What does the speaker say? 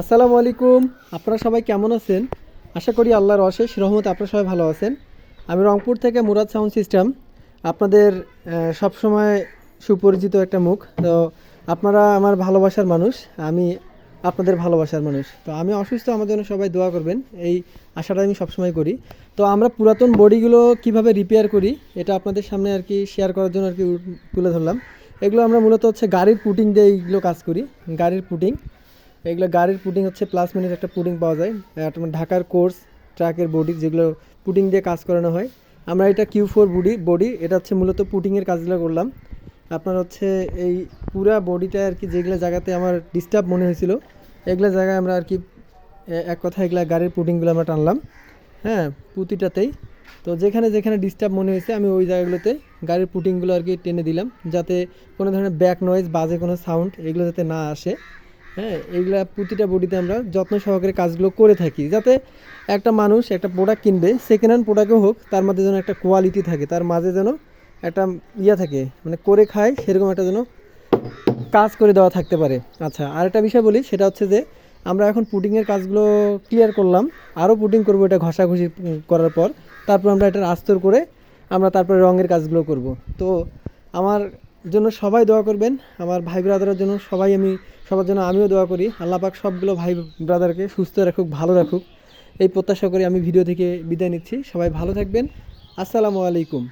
আসসালামু আলাইকুম। আপনারা সবাই কেমন আছেন? আশা করি আল্লাহর অশেষ রহমতে আপনারা সবাই ভালো আছেন। আমি রংপুর থেকে মুরাদ সাউন্ড সিস্টেম, আপনাদের সবসময় সুপরিচিত একটা মুখ। তো আপনারা আমার ভালোবাসার মানুষ, আমি আপনাদের ভালোবাসার মানুষ। তো আমি অসুস্থ, আমার জন্য সবাই দোয়া করবেন, এই আশাটা আমি সবসময় করি। তো আমরা পুরাতন বডিগুলো কিভাবে রিপেয়ার করি এটা আপনাদের সামনে আর কি শেয়ার করার জন্য আর কি তুলে ধরলাম। এগুলো আমরা মূলত হচ্ছে গাড়ির পুটিং দিয়ে এইগুলো কাজ করি। গাড়ির পুটিং, এগুলো গাড়ির পুটিং হচ্ছে প্লাস মিনিট একটা পুটিং পাওয়া যায়। তোমার ঢাকার কোর্স ট্রাকের বডি যেগুলো পুটিং দিয়ে কাজ করানো হয়, আমরা এটা Q4 বডি, এটা হচ্ছে মূলত পুটিংয়ের কাজগুলো করলাম। আপনার হচ্ছে এই পুরা বডিটা আর কি যেগুলো জায়গাতে আমার ডিস্টার্ব মনে হয়েছিল, এগুলো জায়গায় আমরা আর কি এক কথা এগুলা গাড়ির পুটিংগুলো আমরা টানলাম। হ্যাঁ, প্রতিটাতেই। তো যেখানে যেখানে ডিস্টার্ব মনে হয়েছে আমি ওই জায়গাগুলোতে গাড়ির পুটিংগুলো আর কি টেনে দিলাম, যাতে কোনো ধরনের ব্যাক নয়েজ, বাজে কোনো সাউন্ড এগুলো যাতে না আসে। হ্যাঁ, এইগুলা প্রতিটা বডিতে আমরা যত্ন সহকারে কাজগুলো করে থাকি, যাতে একটা মানুষ একটা প্রোডাক্ট কিনবে, সেকেন্ড হ্যান্ড প্রোডাক্টও হোক, তার মধ্যে যেন একটা কোয়ালিটি থাকে, তার মাঝে যেন একটা ইয়া থাকে, মানে করে খায় সেরকম একটা যেন কাজ করে দেওয়া থাকতে পারে। আচ্ছা, আরেকটা বিষয় বলি, সেটা হচ্ছে যে আমরা এখন পুটিংয়ের কাজগুলো ক্লিয়ার করলাম, আরও পুটিং করবো এটা ঘষাঘষি করার পর। তারপর আমরা এটার আস্তর করে আমরা তারপরে রঙের কাজগুলো করব। তো আমার জন্য সবাই দোয়া করবেন, আমার ভাই ব্রাদারের জন্য সবার জন্য আমিও দোয়া করি। আল্লাহ পাক সবগুলো ভাই ব্রাদারকে সুস্থ রাখুক, ভালো রাখুক, এই প্রত্যাশা করে আমি ভিডিও থেকে বিদায় নিচ্ছি। সবাই ভালো থাকবেন। আসসালামু আলাইকুম।